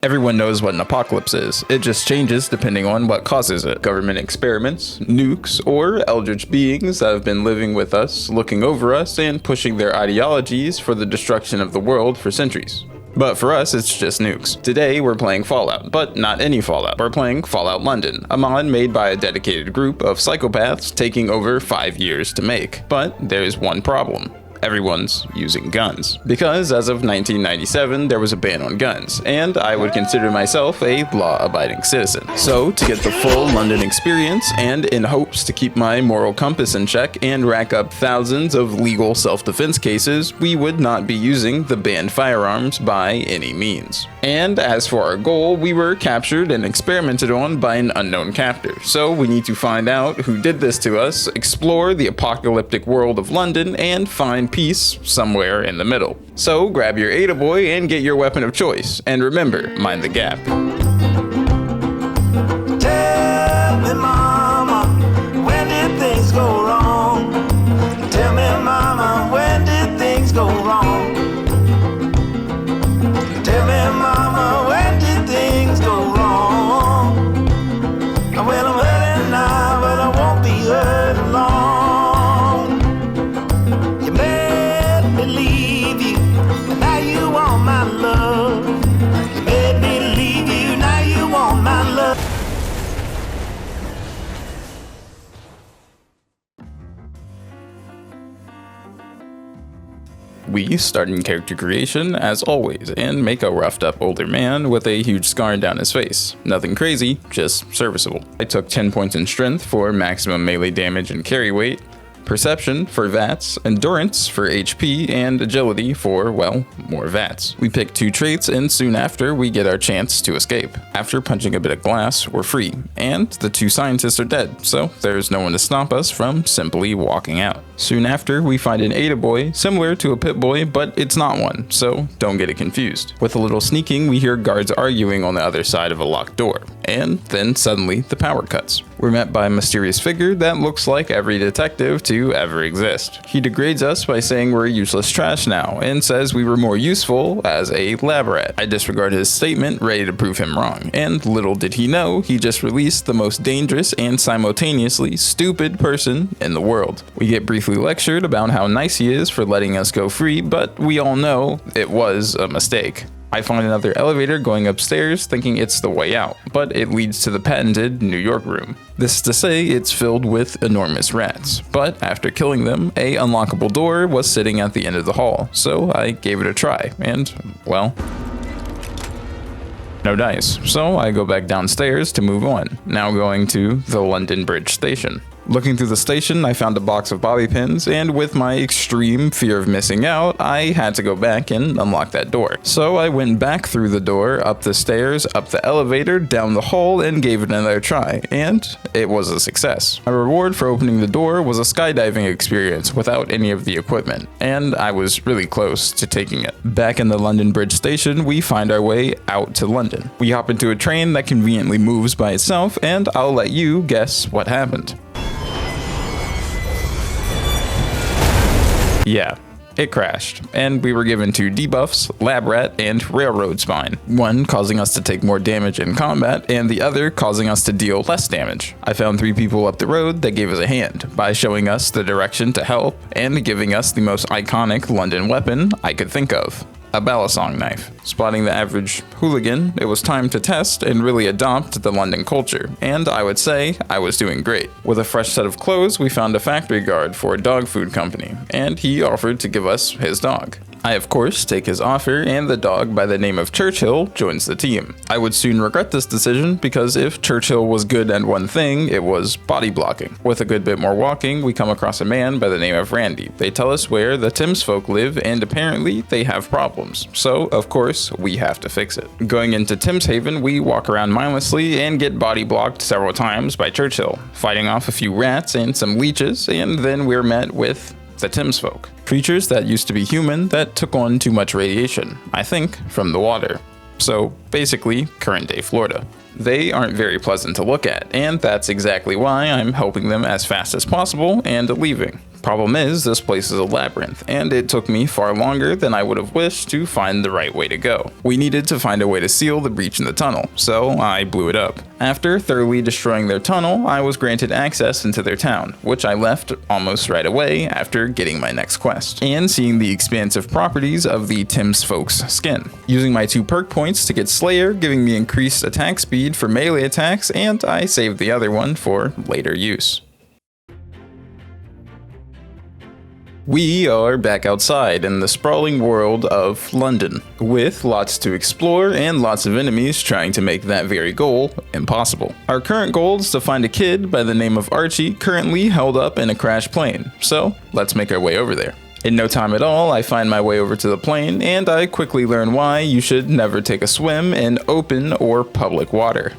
Everyone knows what an apocalypse is. It just changes depending on what causes it. Government experiments, nukes, or eldritch beings that have been living with us, looking over us, and pushing their ideologies for the destruction of the world for centuries. But for us, it's just nukes. Today, we're playing Fallout, but not any Fallout. We're playing Fallout London, a mod made by a dedicated group of psychopaths taking over 5 years to make. But there's one problem. Everyone's using guns. Because as of 1997, there was a ban on guns, and I would consider myself a law-abiding citizen. So, to get the full London experience, and in hopes to keep my moral compass in check and rack up thousands of legal self-defense cases, we would not be using the banned firearms by any means. And as for our goal, we were captured and experimented on by an unknown captor. So we need to find out who did this to us, explore the apocalyptic world of London, and find peace somewhere in the middle. So grab your Ada Boy and get your weapon of choice. And remember, mind the gap. Tell me, mama, when did things go wrong? Tell me, mama, when did things go wrong? Tell me, mama, when did things go wrong? Well, I'm hurting now, but I won't be hurt long. You made me leave you, and now you want my love. You made me leave you, now you want my love. We start in character creation, as always, and make a roughed up older man with a huge scar down his face. Nothing crazy, just serviceable. I took 10 points in strength for maximum melee damage and carry weight, perception for VATS, endurance for HP, and agility for, well, more VATS. We pick 2 traits, and soon after, we get our chance to escape. After punching a bit of glass, we're free, and the 2 scientists are dead, so there's no one to stop us from simply walking out. Soon after, we find an Ada Boy, similar to a Pip-Boy, but it's not one, so don't get it confused. With a little sneaking, we hear guards arguing on the other side of a locked door, and then suddenly the power cuts. We're met by a mysterious figure that looks like every detective to ever exist. He degrades us by saying we're useless trash now, and says we were more useful as a lab rat. I disregard his statement, ready to prove him wrong, and little did he know, he just released the most dangerous and simultaneously stupid person in the world. We get briefly lectured about how nice he is for letting us go free, but we all know it was a mistake. I find another elevator going upstairs thinking it's the way out, but it leads to the patented New York room. This is to say it's filled with enormous rats, but after killing them, a unlockable door was sitting at the end of the hall, so I gave it a try, and, well, no dice. So I go back downstairs to move on, now going to the London Bridge station. Looking through the station, I found a box of bobby pins, and with my extreme fear of missing out, I had to go back and unlock that door. So I went back through the door, up the stairs, up the elevator, down the hall, and gave it another try, and it was a success. My reward for opening the door was a skydiving experience without any of the equipment, and I was really close to taking it. Back in the London Bridge station, we find our way out to London. We hop into a train that conveniently moves by itself, and I'll let you guess what happened. Yeah, it crashed, and we were given 2 debuffs, Lab Rat and Railroad Spine, one causing us to take more damage in combat, and the other causing us to deal less damage. I found 3 people up the road that gave us a hand by showing us the direction to help and giving us the most iconic London weapon I could think of. A balisong knife. Spotting the average hooligan, it was time to test and really adopt the London culture, and I would say I was doing great. With a fresh set of clothes, we found a factory guard for a dog food company, and he offered to give us his dog. I of course take his offer, and the dog by the name of Churchill joins the team. I would soon regret this decision, because if Churchill was good at one thing, it was body blocking. With a good bit more walking, we come across a man by the name of Randy. They tell us where the Thames folk live, and apparently they have problems. So, of course, we have to fix it. Going into Thames Haven, we walk around mindlessly and get body blocked several times by Churchill, fighting off a few rats and some leeches, and then we're met with the Thames folk. Creatures that used to be human that took on too much radiation, I think from the water. So basically, current day Florida. They aren't very pleasant to look at, and that's exactly why I'm helping them as fast as possible and leaving. Problem is, this place is a labyrinth, and it took me far longer than I would have wished to find the right way to go. We needed to find a way to seal the breach in the tunnel, so I blew it up. After thoroughly destroying their tunnel, I was granted access into their town, which I left almost right away after getting my next quest, and seeing the expansive properties of the Tim's Folks skin. Using my 2 perk points to get Slayer, giving me increased attack speed for melee attacks, and I saved the other one for later use. We are back outside in the sprawling world of London, with lots to explore and lots of enemies trying to make that very goal impossible. Our current goal is to find a kid by the name of Archie currently held up in a crashed plane, so let's make our way over there. In no time at all, I find my way over to the plane, and I quickly learn why you should never take a swim in open or public water.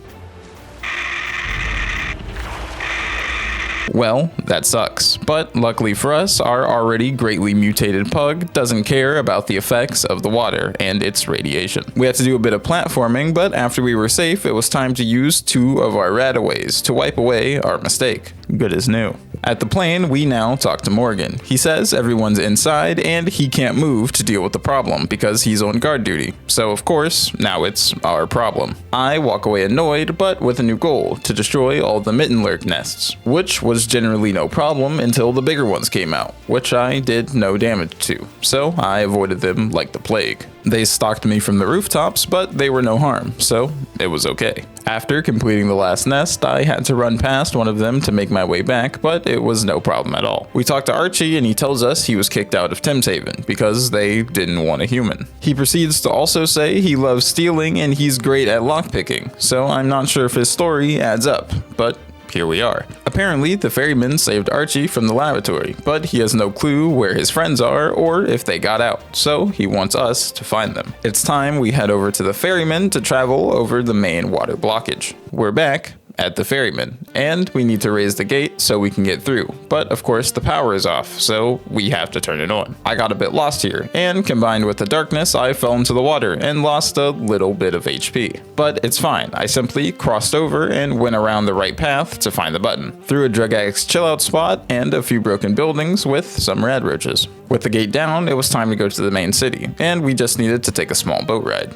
Well, that sucks, but luckily for us, our already greatly mutated pug doesn't care about the effects of the water and its radiation. We had to do a bit of platforming, but after we were safe, it was time to use 2 of our rataways to wipe away our mistake. Good as new. At the plane, we now talk to Morgan. He says everyone's inside and he can't move to deal with the problem because he's on guard duty. So of course, now it's our problem. I walk away annoyed, but with a new goal, to destroy all the Mittenlurk nests, which was generally no problem until the bigger ones came out, which I did no damage to, so I avoided them like the plague. They stalked me from the rooftops, but they were no harm, so it was okay. After completing the last nest, I had to run past one of them to make my way back, but it was no problem at all. We talked to Archie and he tells us he was kicked out of Tim's Haven because they didn't want a human. He proceeds to also say he loves stealing and he's great at lockpicking, so I'm not sure if his story adds up, but here we are. Apparently, the ferryman saved Archie from the lavatory, but he has no clue where his friends are or if they got out, so he wants us to find them. It's time we head over to the ferryman to travel over the main water blockage. We're back at the ferryman, and we need to raise the gate so we can get through, but of course the power is off, so we have to turn it on. I got a bit lost here, and combined with the darkness, I fell into the water and lost a little bit of HP. But it's fine, I simply crossed over and went around the right path to find the button, through a drug addict's chill out spot and a few broken buildings with some rad roaches. With the gate down, it was time to go to the main city, and we just needed to take a small boat ride.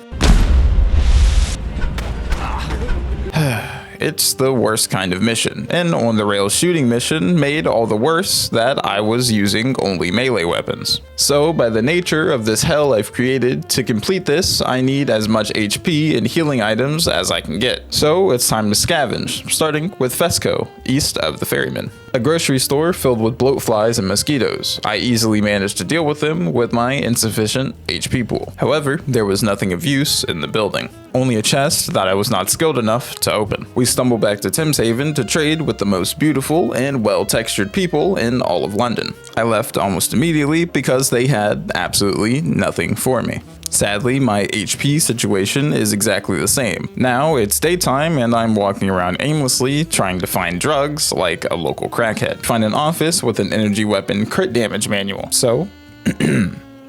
It's the worst kind of mission, and on the rails shooting mission made all the worse that I was using only melee weapons. So by the nature of this hell I've created, to complete this I need as much HP and healing items as I can get. So it's time to scavenge, starting with Fesco, east of the ferryman. A grocery store filled with bloat flies and mosquitoes. I easily managed to deal with them with my insufficient HP pool. However, there was nothing of use in the building. Only a chest that I was not skilled enough to open. We stumbled back to Tim's Haven to trade with the most beautiful and well-textured people in all of London. I left almost immediately because they had absolutely nothing for me. Sadly, my HP situation is exactly the same. Now it's daytime and I'm walking around aimlessly trying to find drugs like a local crackhead. Find an office with an energy weapon crit damage manual. So,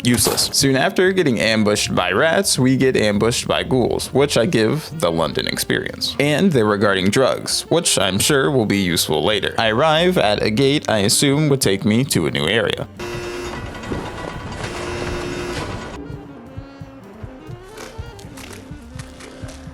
useless. Soon after getting ambushed by rats, we get ambushed by ghouls, which I give the London experience. And they're regarding drugs, which I'm sure will be useful later. I arrive at a gate I assume would take me to a new area.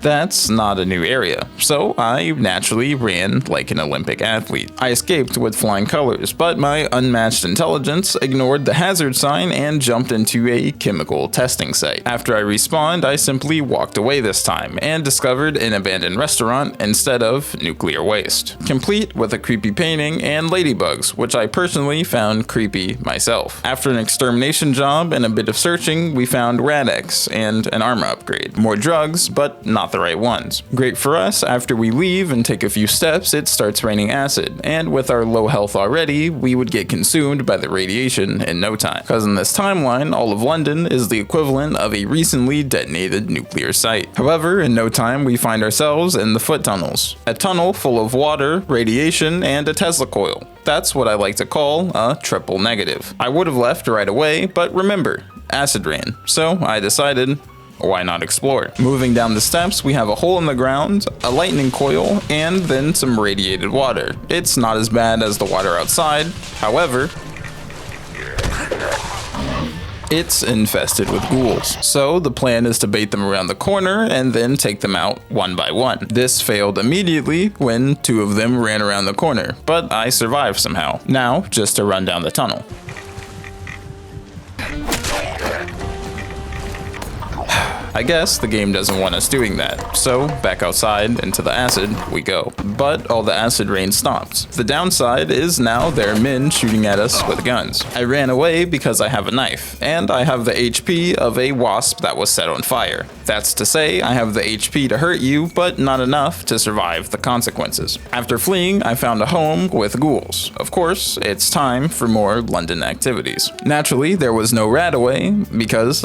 That's not a new area, so I naturally ran like an Olympic athlete. I escaped with flying colors, but my unmatched intelligence ignored the hazard sign and jumped into a chemical testing site. After I respawned, I simply walked away this time and discovered an abandoned restaurant instead of nuclear waste, complete with a creepy painting and ladybugs, which I personally found creepy myself. After an extermination job and a bit of searching, we found Radex and an armor upgrade. More drugs, but not the right ones. Great for us, after we leave and take a few steps, it starts raining acid, and with our low health already, we would get consumed by the radiation in no time. Because in this timeline, all of London is the equivalent of a recently detonated nuclear site. However, in no time, we find ourselves in the foot tunnels. A tunnel full of water, radiation, and a Tesla coil. That's what I like to call a triple negative. I would have left right away, but remember, acid rain. So I decided, why not explore? Moving down the steps, we have a hole in the ground, a lightning coil, and then some radiated water. It's not as bad as the water outside, however, It's infested with ghouls. So the plan is to bait them around the corner and then take them out one by one. This failed immediately when 2 of them ran around the corner, but I survived somehow. Now, just to run down the tunnel. I guess the game doesn't want us doing that, so back outside into the acid we go. But all the acid rain stopped. The downside is now there are men shooting at us with guns. I ran away because I have a knife, and I have the HP of a wasp that was set on fire. That's to say, I have the HP to hurt you, but not enough to survive the consequences. After fleeing, I found a home with ghouls. Of course, it's time for more London activities. Naturally, there was no Radaway, because,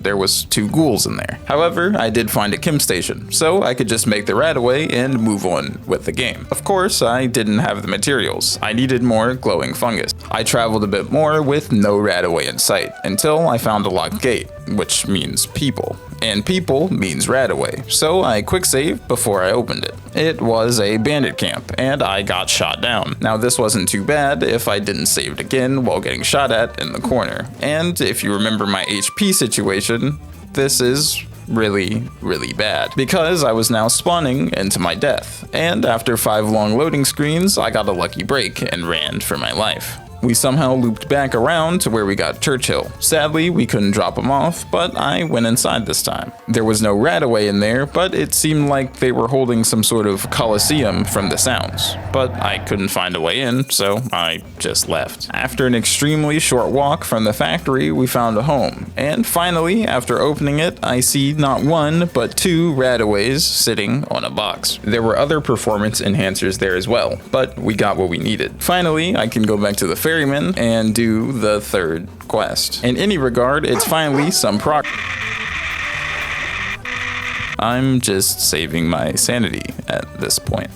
there was 2 ghouls in there. However, I did find a chem station, so I could just make the Radaway and move on with the game. Of course, I didn't have the materials. I needed more glowing fungus. I traveled a bit more with no Radaway in sight, until I found a locked gate, which means people. And people means Radaway, so I quick saved before I opened it. It was a bandit camp, and I got shot down. Now this wasn't too bad if I didn't save it again while getting shot at in the corner. And if you remember my HP situation, this is really bad, because I was now spawning into my death. And after 5 long loading screens, I got a lucky break and ran for my life. We somehow looped back around to where we got Churchill. Sadly, we couldn't drop him off, but I went inside this time. There was no Radaway in there, but it seemed like they were holding some sort of coliseum from the sounds. But I couldn't find a way in, so I just left. After an extremely short walk from the factory, we found a home. And finally, after opening it, I see not 1, but 2 Radaways sitting on a box. There were other performance enhancers there as well, but we got what we needed. Finally, I can go back to the ferryman and do the 3rd quest. In any regard, it's finally some progress. I'm just saving my sanity at this point.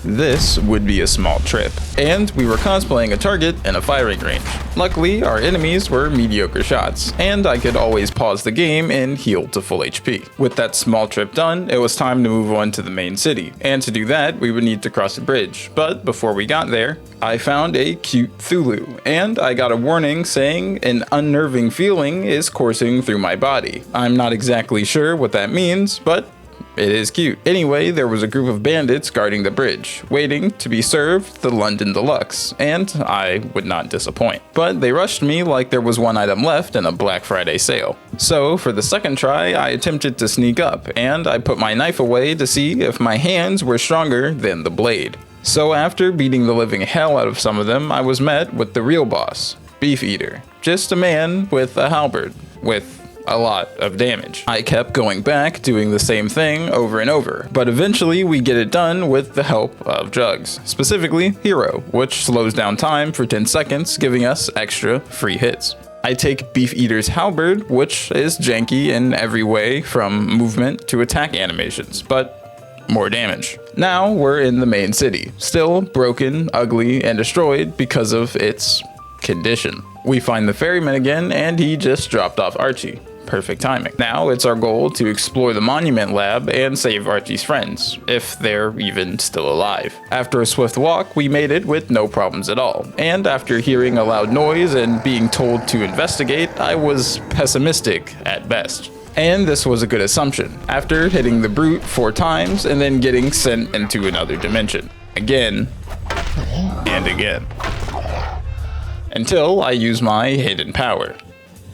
This would be a small trip, and we were cosplaying a target in a firing range. Luckily, our enemies were mediocre shots, and I could always pause the game and heal to full HP. With that small trip done, it was time to move on to the main city, and to do that, we would need to cross a bridge. But before we got there, I found a cute Thulu, and I got a warning saying an unnerving feeling is coursing through my body. I'm not exactly sure what that means, but it is cute. Anyway, there was a group of bandits guarding the bridge, waiting to be served the London Deluxe, and I would not disappoint. But they rushed me like there was 1 item left in a Black Friday sale. So for the 2nd try, I attempted to sneak up, and I put my knife away to see if my hands were stronger than the blade. So after beating the living hell out of some of them, I was met with the real boss, Beef Eater. Just a man with a halberd, with a lot of damage. I kept going back, doing the same thing over and over, but eventually we get it done with the help of drugs, specifically Hero, which slows down time for 10 seconds, giving us extra free hits. I take Beef Eater's halberd, which is janky in every way from movement to attack animations, but more damage. Now we're in the main city, still broken, ugly, and destroyed because of its condition. We find the ferryman again, and he just dropped off Archie. Perfect timing. Now it's our goal to explore the monument lab and save Archie's friends, if they're even still alive. After a swift walk, we made it with no problems at all, and after hearing a loud noise and being told to investigate, I was pessimistic at best. And this was a good assumption, after hitting the brute 4 times and then getting sent into another dimension. Again, and again. Until I use my hidden power.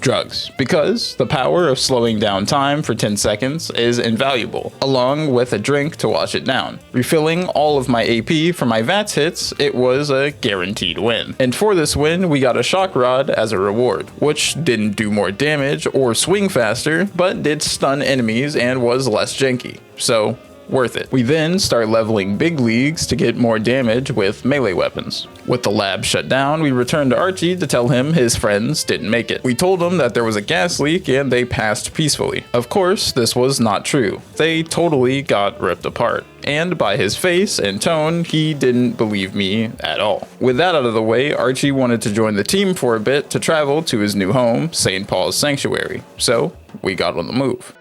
Drugs, because the power of slowing down time for 10 seconds is invaluable, along with a drink to wash it down. Refilling all of my AP for my VATS hits, it was a guaranteed win. And for this win, we got a shock rod as a reward, which didn't do more damage or swing faster, but did stun enemies and was less janky. So, worth it. We then start leveling big leagues to get more damage with melee weapons. With the lab shut down, we returned to Archie to tell him his friends didn't make it. We told him that there was a gas leak and they passed peacefully. Of course, this was not true. They totally got ripped apart. And by his face and tone, he didn't believe me at all. With that out of the way, Archie wanted to join the team for a bit to travel to his new home, St. Paul's Sanctuary. So, we got on the move.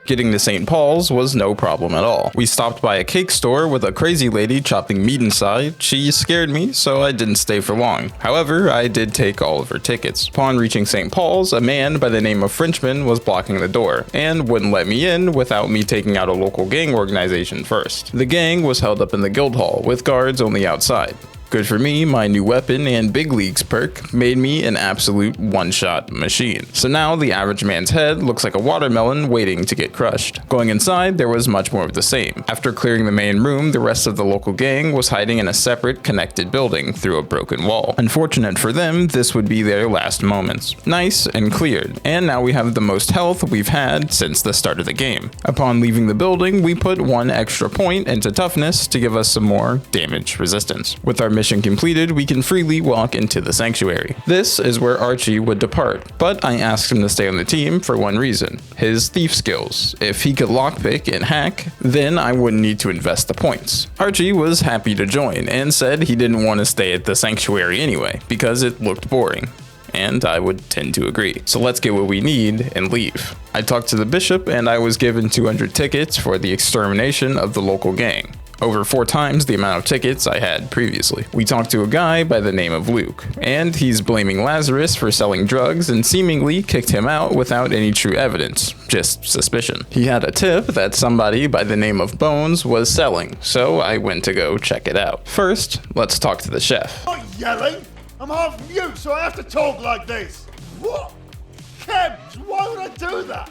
Getting to St. Paul's was no problem at all. We stopped by a cake store with a crazy lady chopping meat inside. She scared me, so I didn't stay for long. However, I did take all of her tickets. Upon reaching St. Paul's, a man by the name of Frenchman was blocking the door and wouldn't let me in without me taking out a local gang organization first. The gang was held up in the guild hall with guards only outside. Good for me, my new weapon and big leagues perk made me an absolute one-shot machine. So now the average man's head looks like a watermelon waiting to get crushed. Going inside, there was much more of the same. After clearing the main room, the rest of the local gang was hiding in a separate, connected building through a broken wall. Unfortunate for them, this would be their last moments. Nice and cleared, and now we have the most health we've had since the start of the game. Upon leaving the building, we put 1 extra point into toughness to give us some more damage resistance. With our mission completed, we can freely walk into the sanctuary. This is where Archie would depart, but I asked him to stay on the team for one reason: his thief skills. If he could lockpick and hack, then I wouldn't need to invest the points. Archie was happy to join and said he didn't want to stay at the sanctuary anyway, because it looked boring. And I would tend to agree. So let's get what we need and leave. I talked to the bishop and I was given 200 tickets for the extermination of the local gang. Over 4 times the amount of tickets I had previously. We talked to a guy by the name of Luke, and he's blaming Lazarus for selling drugs and seemingly kicked him out without any true evidence, just suspicion. He had a tip that somebody by the name of Bones was selling, so I went to go check it out. First, let's talk to the chef. I'm not yelling, I'm half mute, so I have to talk like this. What? Kebs, why would I do that?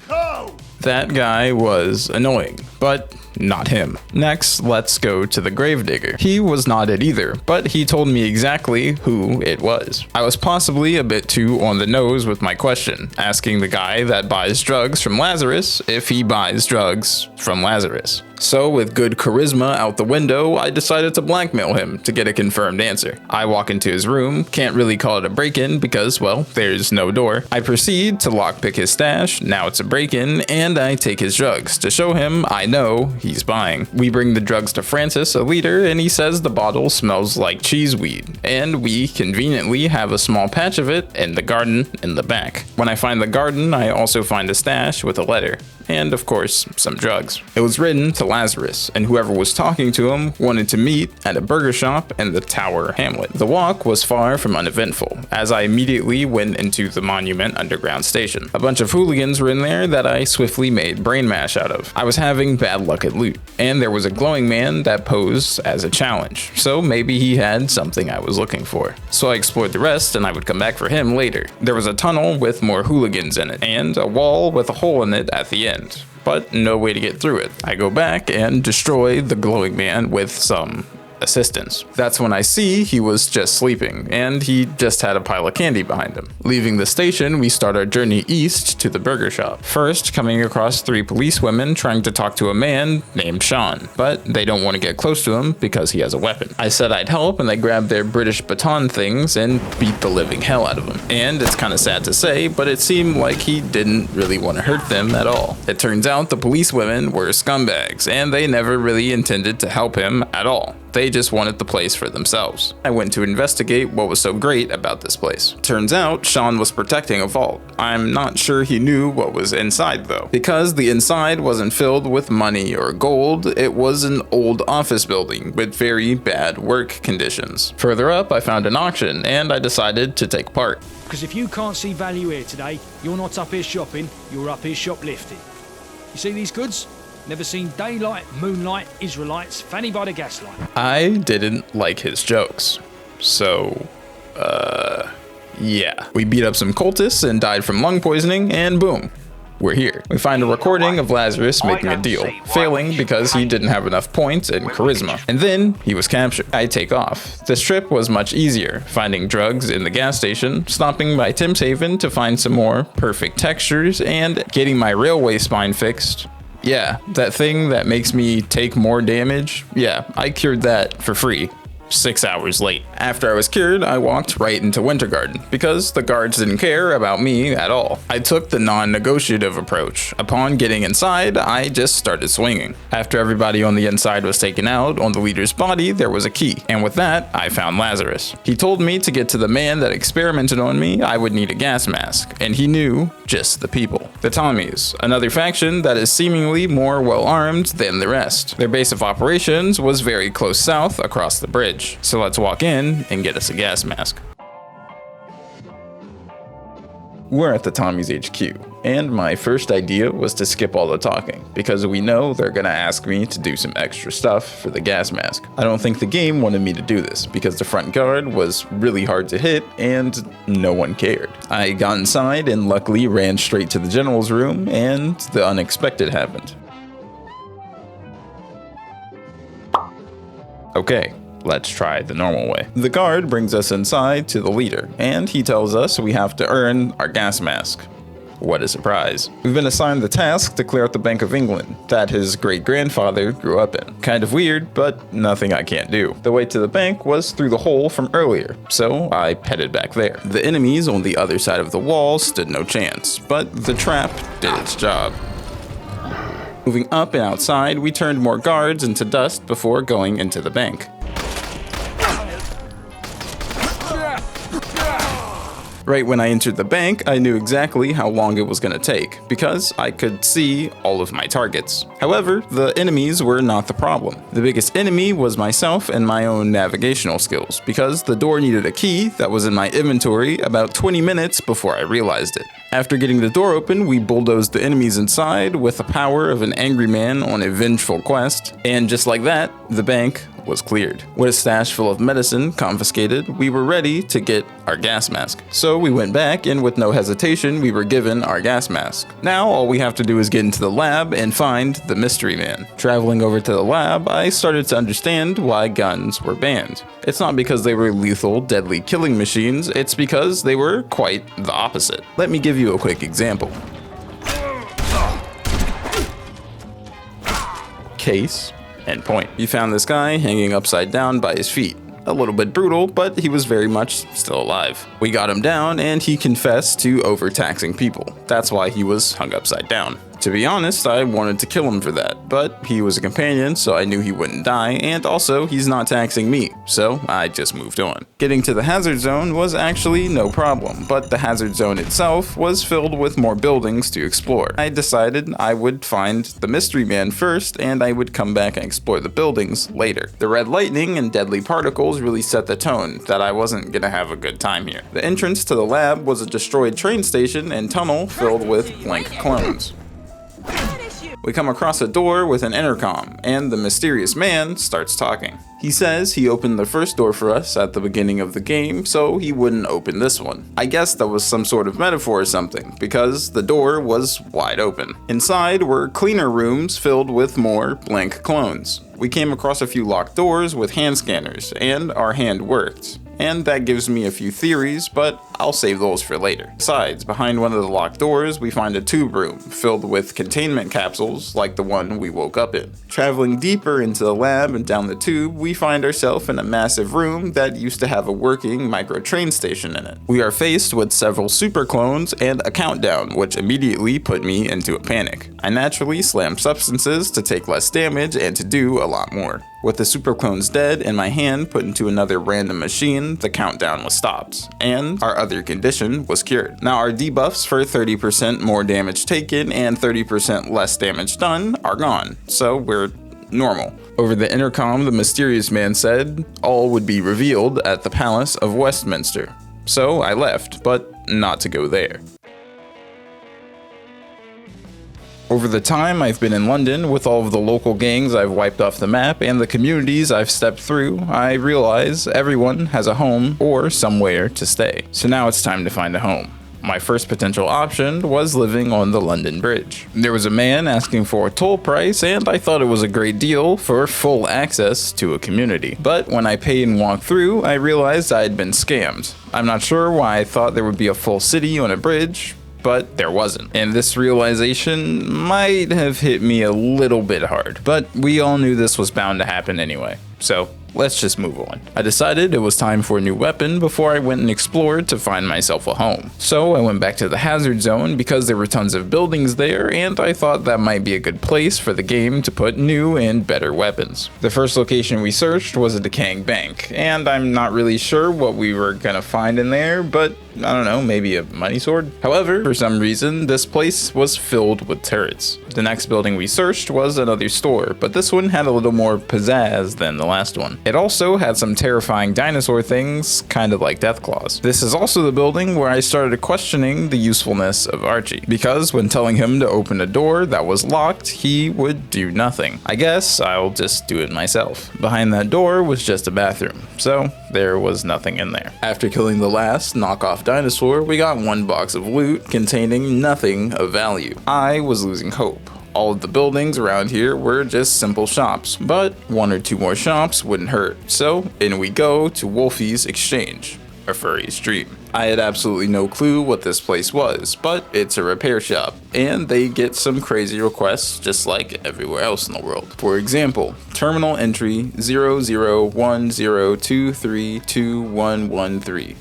Go! That guy was annoying, but not him. Next, let's go to the gravedigger. He was not it either, but he told me exactly who it was. I was possibly a bit too on the nose with my question, asking the guy that buys drugs from Lazarus if he buys drugs from Lazarus. So with good charisma out the window, I decided to blackmail him to get a confirmed answer. I walk into his room, can't really call it a break-in because, well, there's no door. I proceed to lockpick his stash, now it's a break-in, and I take his drugs to show him I know he's buying. We bring the drugs to Francis, a leader, and he says the bottle smells like cheeseweed, and we conveniently have a small patch of it in the garden in the back. When I find the garden, I also find a stash with a letter, and of course, some drugs. It was written to Lazarus, and whoever was talking to him wanted to meet at a burger shop in the Tower Hamlet. The walk was far from uneventful, as I immediately went into the Monument Underground Station. A bunch of hooligans were in there that I swiftly made brain mash out of. I was having bad luck at loot, and there was a glowing man that posed as a challenge, so maybe he had something I was looking for. So I explored the rest, and I would come back for him later. There was a tunnel with more hooligans in it, and a wall with a hole in it at the end, but no way to get through it. I go back and destroy the glowing man with some assistance. That's when I see he was just sleeping, and he just had a pile of candy behind him. Leaving the station, we start our journey east to the burger shop. First, coming across 3 policewomen trying to talk to a man named Sean, but they don't want to get close to him because he has a weapon. I said I'd help, and they grabbed their British baton things and beat the living hell out of him. And it's kind of sad to say, but it seemed like he didn't really want to hurt them at all. It turns out the policewomen were scumbags, and they never really intended to help him at all. They just wanted the place for themselves. I went to investigate what was so great about this place. Turns out, Sean was protecting a vault. I'm not sure he knew what was inside though. Because the inside wasn't filled with money or gold, it was an old office building with very bad work conditions. Further up, I found an auction and I decided to take part. Because if you can't see value here today, you're not up here shopping, you're up here shoplifting. You see these goods? Never seen daylight, moonlight, Israelites, fanny by the gaslight. I didn't like his jokes. So, yeah. We beat up some cultists and died from lung poisoning, and boom, we're here. We find a recording of Lazarus making a deal, failing because he didn't have enough points and charisma. And then he was captured. I take off. This trip was much easier, finding drugs in the gas station, stopping by Tim's Haven to find some more perfect textures, and getting my railway spine fixed. Yeah, that thing that makes me take more damage, yeah, I cured that for free 6 hours late. After I was cured, I walked right into Winter Garden, because the guards didn't care about me at all. I took the non-negotiative approach. Upon getting inside, I just started swinging. After everybody on the inside was taken out, on the leader's body there was a key, and with that, I found Lazarus. He told me to get to the man that experimented on me, I would need a gas mask, and he knew just the people. The Tommies, another faction that is seemingly more well-armed than the rest. Their base of operations was very close south across the bridge, so let's walk in and get us a gas mask. We're at the Tommy's HQ, and my first idea was to skip all the talking, because we know they're gonna ask me to do some extra stuff for the gas mask. I don't think the game wanted me to do this, because the front guard was really hard to hit, and no one cared. I got inside and luckily ran straight to the general's room, and the unexpected happened. Okay. Let's try the normal way. The guard brings us inside to the leader, and he tells us we have to earn our gas mask. What a surprise. We've been assigned the task to clear out the Bank of England that his great-grandfather grew up in. Kind of weird, but nothing I can't do. The way to the bank was through the hole from earlier, so I headed back there. The enemies on the other side of the wall stood no chance, but the trap did its job. Moving up and outside, we turned more guards into dust before going into the bank. Right when I entered the bank, I knew exactly how long it was going to take, because I could see all of my targets. However, the enemies were not the problem. The biggest enemy was myself and my own navigational skills, because the door needed a key that was in my inventory about 20 minutes before I realized it. After getting the door open, we bulldozed the enemies inside with the power of an angry man on a vengeful quest, and just like that, the bank was cleared. With a stash full of medicine confiscated, we were ready to get our gas mask. So we went back, and with no hesitation, we were given our gas mask. Now all we have to do is get into the lab and find the mystery man. Traveling over to the lab, I started to understand why guns were banned. It's not because they were lethal, deadly killing machines, it's because they were quite the opposite. Let me give you a quick example. Case and point. You found this guy hanging upside down by his feet. A little bit brutal, but he was very much still alive. We got him down, and he confessed to overtaxing people. That's why he was hung upside down. To be honest, I wanted to kill him for that, but he was a companion, so I knew he wouldn't die, and also he's not taxing me, so I just moved on. Getting to the hazard zone was actually no problem, but the hazard zone itself was filled with more buildings to explore. I decided I would find the mystery man first, and I would come back and explore the buildings later. The red lightning and deadly particles really set the tone that I wasn't gonna have a good time here. The entrance to the lab was a destroyed train station and tunnel filled with blank clones. We come across a door with an intercom, and the mysterious man starts talking. He says he opened the first door for us at the beginning of the game, so he wouldn't open this one. I guess that was some sort of metaphor or something, because the door was wide open. Inside were cleaner rooms filled with more blank clones. We came across a few locked doors with hand scanners, and our hand worked. And that gives me a few theories, but I'll save those for later. Besides, behind one of the locked doors, we find a tube room filled with containment capsules like the one we woke up in. Traveling deeper into the lab and down the tube, we find ourselves in a massive room that used to have a working micro train station in it. We are faced with several super clones and a countdown, which immediately put me into a panic. I naturally slammed substances to take less damage and to do a lot more. With the super clones dead and my hand put into another random machine, the countdown was stopped, and our other condition was cured. Now our debuffs for 30% more damage taken and 30% less damage done are gone, so we're normal. Over the intercom, the mysterious man said all would be revealed at the Palace of Westminster. So I left, but not to go there. Over the time I've been in London, with all of the local gangs I've wiped off the map and the communities I've stepped through, I realize everyone has a home or somewhere to stay. So now it's time to find a home. My first potential option was living on the London Bridge. There was a man asking for a toll price, and I thought it was a great deal for full access to a community. But when I paid and walked through, I realized I had been scammed. I'm not sure why I thought there would be a full city on a bridge, but there wasn't. And this realization might have hit me a little bit hard, but we all knew this was bound to happen anyway. So let's just move on. I decided it was time for a new weapon before I went and explored to find myself a home. So I went back to the hazard zone because there were tons of buildings there, and I thought that might be a good place for the game to put new and better weapons. The first location we searched was a decaying bank, and I'm not really sure what we were gonna find in there, but I don't know, maybe a money sword? However, for some reason, this place was filled with turrets. The next building we searched was another store, but this one had a little more pizzazz than the last one. It also had some terrifying dinosaur things, kind of like Deathclaws. This is also the building where I started questioning the usefulness of Archie, because when telling him to open a door that was locked, he would do nothing. I guess I'll just do it myself. Behind that door was just a bathroom, so there was nothing in there. After killing the last knockoff dinosaur, we got one box of loot containing nothing of value. I was losing hope. All of the buildings around here were just simple shops, but one or two more shops wouldn't hurt. So in we go to Wolfie's Exchange, a furry's dream. I had absolutely no clue what this place was, but it's a repair shop, and they get some crazy requests just like everywhere else in the world. For example, terminal entry 0010232113.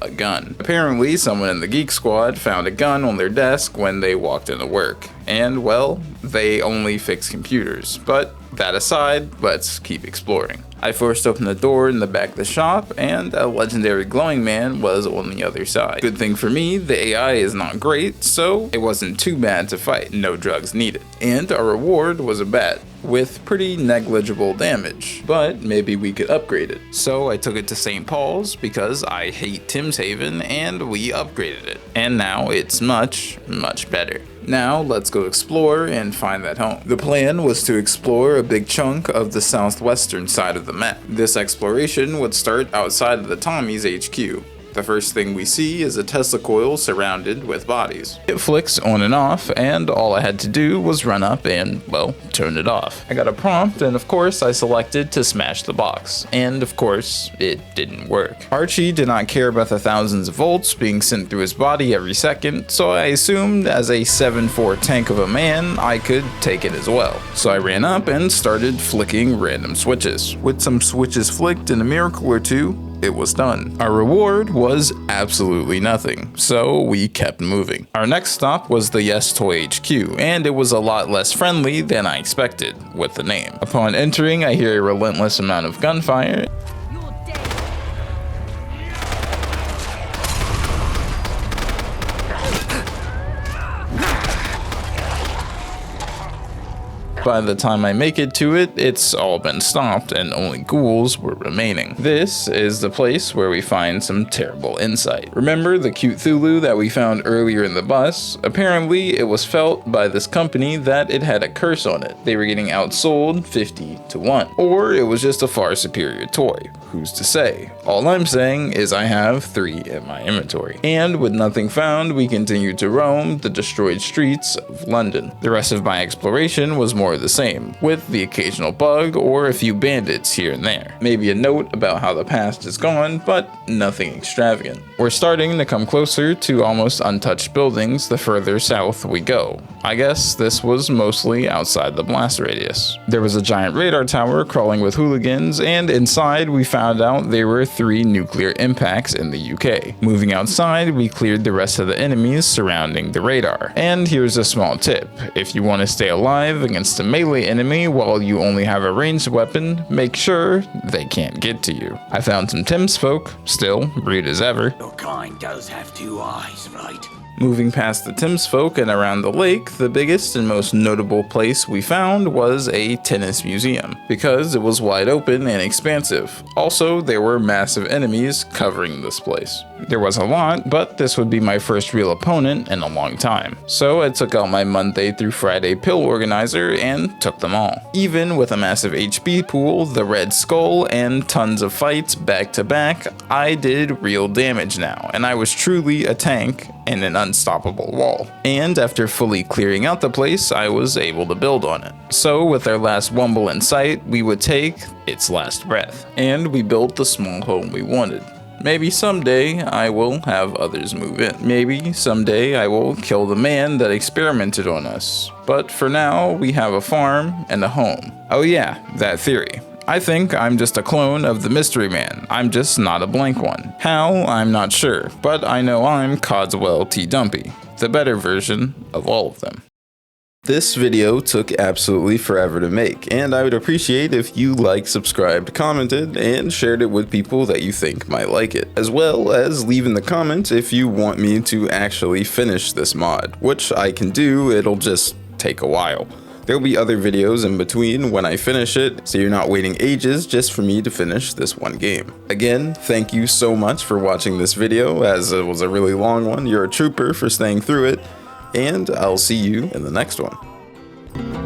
A gun. Apparently, someone in the Geek Squad found a gun on their desk when they walked into work. And, well, they only fix computers. But that aside, let's keep exploring. I forced open the door in the back of the shop, and a legendary glowing man was on the other side. Good thing for me, the AI is not great, so it wasn't too bad to fight. No drugs needed. And our reward was a bat, with pretty negligible damage, but maybe we could upgrade it. So I took it to St. Paul's because I hate Tim's Haven, and we upgraded it. And now it's much, much better. Now let's go explore and find that home. The plan was to explore a big chunk of the southwestern side of the map. This exploration would start outside of the Tommy's HQ. The first thing we see is a Tesla coil surrounded with bodies. It flicks on and off, and all I had to do was run up and, well, turn it off. I got a prompt, and of course I selected to smash the box. And of course, it didn't work. Archie did not care about the thousands of volts being sent through his body every second, so I assumed as a 7'4" tank of a man, I could take it as well. So I ran up and started flicking random switches. With some switches flicked and a miracle or two, it was done. Our reward was absolutely nothing, so we kept moving. Our next stop was the Yes Toy HQ, and it was a lot less friendly than I expected with the name. Upon entering, I hear a relentless amount of gunfire. By the time I make it to it, it's all been stopped and only ghouls were remaining. This is the place where we find some terrible insight. Remember the cute Thulu that we found earlier in the bus? Apparently, it was felt by this company that it had a curse on it. They were getting outsold 50-1. Or it was just a far superior toy. Who's to say? All I'm saying is I have 3 in my inventory. And with nothing found, we continued to roam the destroyed streets of London. The rest of my exploration was more the same, with the occasional bug or a few bandits here and there. Maybe a note about how the past is gone, but nothing extravagant. We're starting to come closer to almost untouched buildings the further south we go. I guess this was mostly outside the blast radius. There was a giant radar tower crawling with hooligans, and inside we found out there were 3 nuclear impacts in the UK. Moving outside, we cleared the rest of the enemies surrounding the radar. And here's a small tip. If you want to stay alive against a melee enemy while you only have a ranged weapon, make sure they can't get to you. I found some Tim's folk, still rude as ever. Your kind does have 2 eyes, right? Moving past the Tim's folk and around the lake, the biggest and most notable place we found was a tennis museum, because it was wide open and expansive. Also, there were massive enemies covering this place. There was a lot, but this would be my first real opponent in a long time. So I took out my Monday through Friday pill organizer and took them all. Even with a massive HP pool, the Red Skull, and tons of fights back to back, I did real damage now, and I was truly a tank in an unstoppable wall. And after fully clearing out the place, I was able to build on it. So with our last Wumble in sight, we would take its last breath. And we built the small home we wanted. Maybe someday I will have others move in. Maybe someday I will kill the man that experimented on us. But for now, we have a farm and a home. Oh yeah, that theory. I think I'm just a clone of the Mystery Man. I'm just not a blank one. How? I'm not sure, but I know I'm Codswell T. Dumpy, the better version of all of them. This video took absolutely forever to make, and I would appreciate if you liked, subscribed, commented, and shared it with people that you think might like it, as well as leave in the comments if you want me to actually finish this mod, which I can do, it'll just take a while. There'll be other videos in between when I finish it, so you're not waiting ages just for me to finish this one game. Again, thank you so much for watching this video, as it was a really long one. You're a trooper for staying through it, and I'll see you in the next one.